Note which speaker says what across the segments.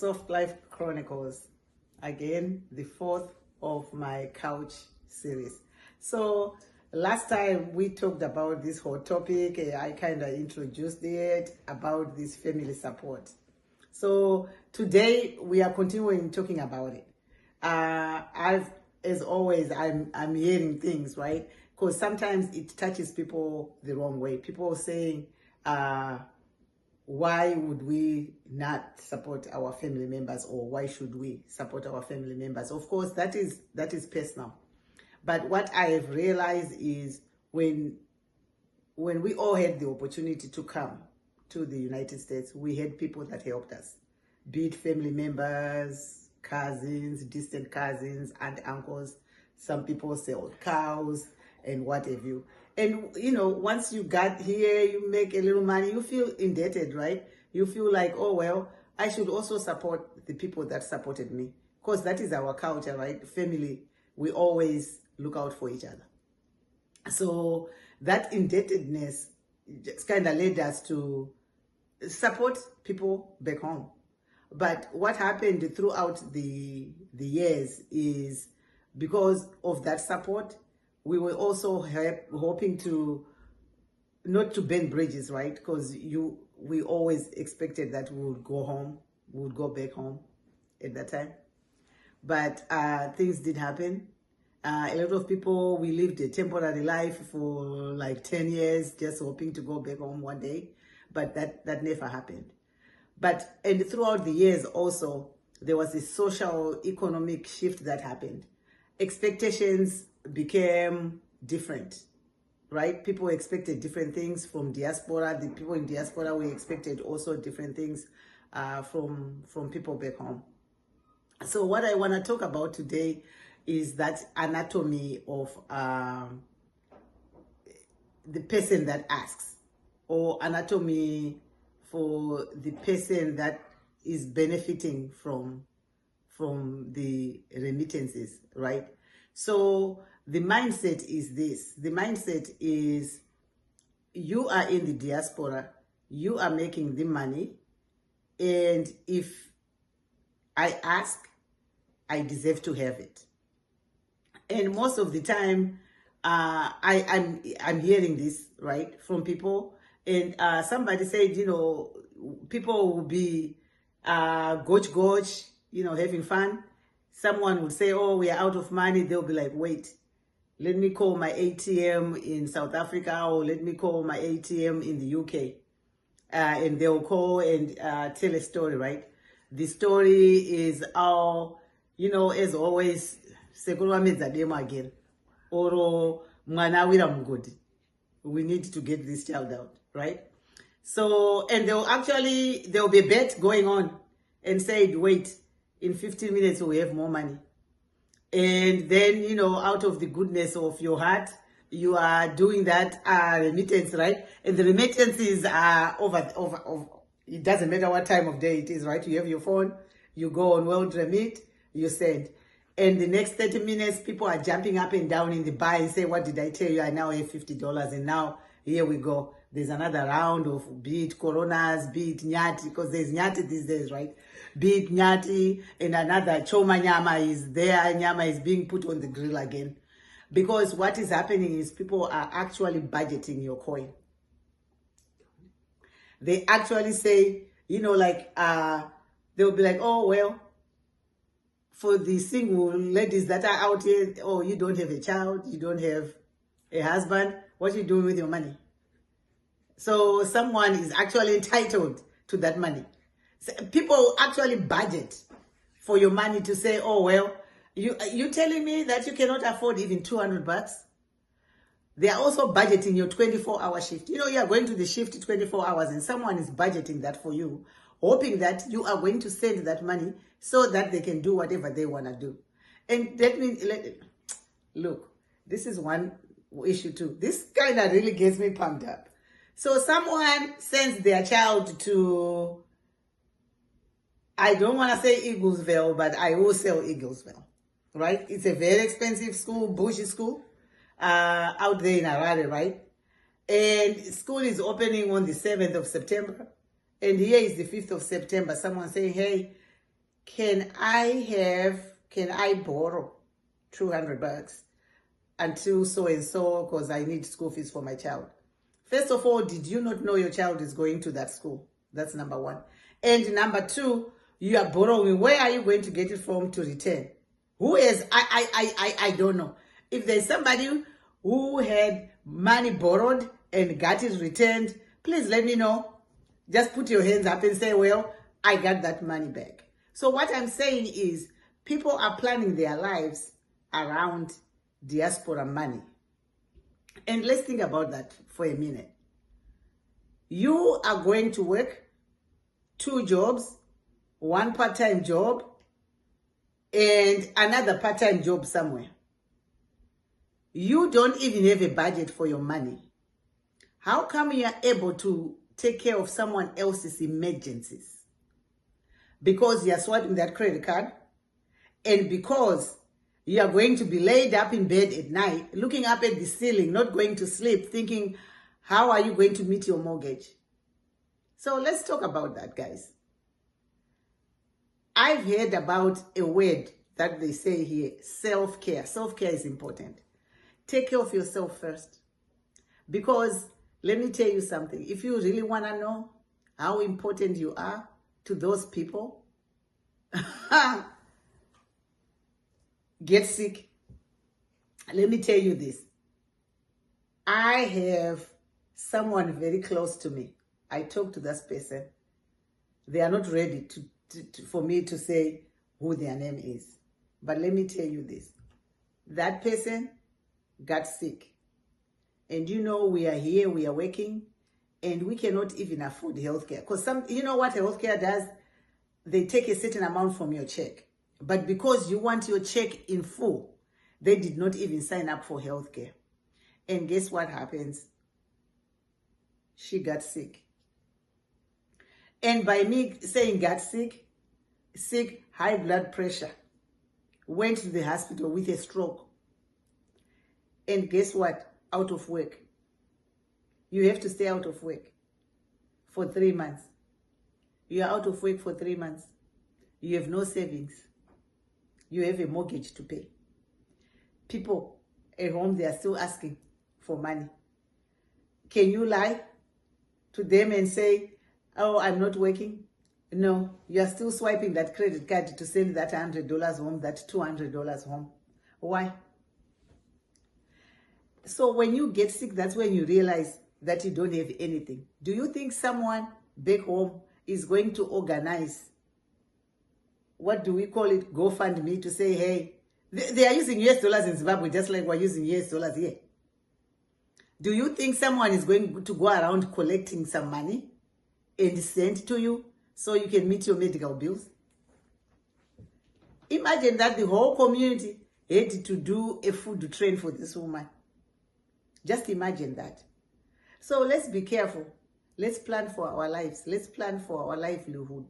Speaker 1: Soft Life Chronicles. Again, the fourth of my couch series. So last time we talked about this whole topic. I kind of introduced it about this family support. So today we are continuing talking about it. As always, I'm hearing things, right? Because sometimes it touches people the wrong way. People saying, why would we not support our family members, or why should we support our family members? Of course, that is personal. But what I have realized is when we all had the opportunity to come to the United States, we had people that helped us, be it family members, cousins, distant cousins, and uncles. Some people sell cows and what have you. And, you know, once you got here, you make a little money, you feel indebted, right? You feel like, oh, well, I should also support the people that supported me. Because that is our culture, right? Family, we always look out for each other. So that indebtedness just kind of led us to support people back home. But what happened throughout the years is because of that support, we were also hoping to not to burn bridges, right? Because we always expected that we would go home, we would go back home at that time. But things did happen. A lot of people, we lived a temporary life for like 10 years, just hoping to go back home one day. But that never happened. And throughout the years also, there was a social economic shift that happened. Expectations became different, right? People expected different things from diaspora. The people in diaspora, we expected also different things from people back home. So what I want to talk about today is that anatomy of the person that asks, or anatomy for the person that is benefiting from the remittances, right? So the mindset is this. The mindset is you are in the diaspora, you are making the money, and if I ask, I deserve to have it. And most of the time, I'm hearing this, right, from people. And somebody said, you know, people will be goch, you know, having fun. Someone would say, oh, we are out of money. They'll be like, wait, let me call my ATM in South Africa, or let me call my ATM in the UK. And they'll call and tell a story, right? The story is how, you know, as always, again, or we need to get this child out, right? So, and there'll be a bet going on and say, wait, in 15 minutes we have more money. And then, you know, out of the goodness of your heart, you are doing that remittance, right? And the remittances are over. It doesn't matter what time of day it is, right? You have your phone, you go on World Remit, you send. And the next 30 minutes, people are jumping up and down in the bar and say, what did I tell you? I now have $50. And now, here we go. There's another round of, be it Coronas, be it Nyati, because there's Nyati these days, right? Be it Nyati, and another Choma Nyama is there. Nyama is being put on the grill again. Because what is happening is people are actually budgeting your coin. They actually say, you know, like, they'll be like, oh, well, for the single ladies that are out here, oh, you don't have a child, you don't have a husband, what are you doing with your money? So someone is actually entitled to that money. So people actually budget for your money to say, oh, well, you telling me that you cannot afford even $200? They are also budgeting your 24-hour shift. You know, you are going to the shift 24 hours and someone is budgeting that for you, hoping that you are going to send that money so that they can do whatever they want to do. And look, this is one issue too. This kind of really gets me pumped up. So someone sends their child to, I don't want to say Eaglesville, but I will sell Eaglesville, right? It's a very expensive school, bougie school, out there in Harare, right? And school is opening on the 7th of September. And here is the 5th of September. Someone saying, hey, can I borrow $200 until so and so because I need school fees for my child? First of all, did you not know your child is going to that school? That's number one. And number two, you are borrowing. Where are you going to get it from to return? Who is, I don't know. If there's somebody who had money borrowed and got it returned, please let me know. Just put your hands up and say, well, I got that money back. So what I'm saying is people are planning their lives around diaspora money. And let's think about that for a minute. You are going to work 2 jobs, 1 part-time job, and another part-time job somewhere. You don't even have a budget for your money. How come you are able to take care of someone else's emergencies? Because you are swiping that credit card, and because you are going to be laid up in bed at night, looking up at the ceiling, not going to sleep, thinking, how are you going to meet your mortgage? So let's talk about that, guys. I've heard about a word that they say here, self-care. Self-care is important. Take care of yourself first. Because let me tell you something. If you really want to know how important you are to those people, get sick. Let me tell you this. I have someone very close to me. I talk to this person. They are not ready for me to say who their name is. But let me tell you this. That person got sick. And you know, we are here, we are working, and we cannot even afford healthcare. Because you know what healthcare does? They take a certain amount from your check. But because you want your check in full, they did not even sign up for healthcare. And guess what happens? She got sick. And by me saying got sick, high blood pressure, went to the hospital with a stroke. And guess what? Out of work. You have to stay out of work for 3 months. You are out of work for 3 months. You have no savings. You have a mortgage to pay. People at home, they are still asking for money. Can you lie to them and say, oh, I'm not working? No, you are still swiping that credit card to send that $100 home, that $200 home. Why? So when you get sick, that's when you realize that you don't have anything. Do you think someone back home is going to organize, what do we call it, GoFundMe, to say, hey, they are using US dollars in Zimbabwe just like we're using US dollars here? Do you think someone is going to go around collecting some money and send to you so you can meet your medical bills? Imagine that the whole community had to do a food train for this woman. Just imagine that. So let's be careful. Let's plan for our lives. Let's plan for our livelihood.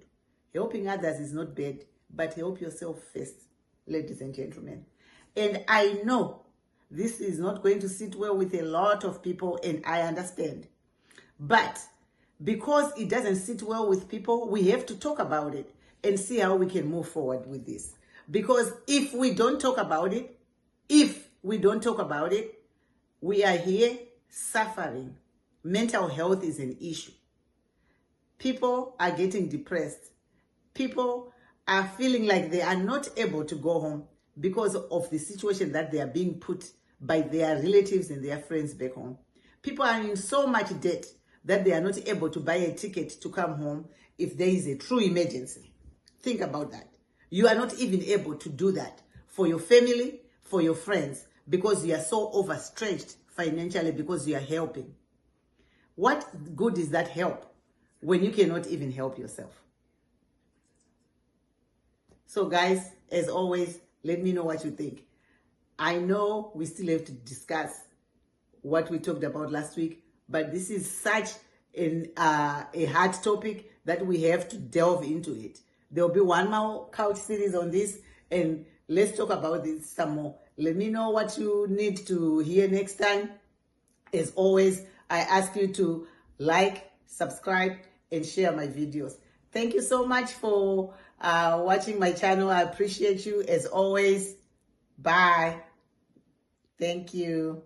Speaker 1: Helping others is not bad, but help yourself first, ladies and gentlemen. And I know this is not going to sit well with a lot of people, and I understand. But because it doesn't sit well with people, we have to talk about it and see how we can move forward with this. Because if we don't talk about it, we are here suffering. Mental health is an issue. People are getting depressed. People are feeling like they are not able to go home because of the situation that they are being put by their relatives and their friends back home. People are in so much debt that they are not able to buy a ticket to come home if there is a true emergency. Think about that. You are not even able to do that for your family, for your friends, because you are so overstretched financially because you are helping. What good is that help when you cannot even help yourself? So guys, as always, let me know what you think. I know we still have to discuss what we talked about last week, but this is such a hard topic that we have to delve into it. There will be one more couch series on this, and let's talk about this some more. Let me know what you need to hear next time. As always, I ask you to like, subscribe, and share my videos. Thank you so much for watching my channel. I appreciate you as always. Bye. Thank you.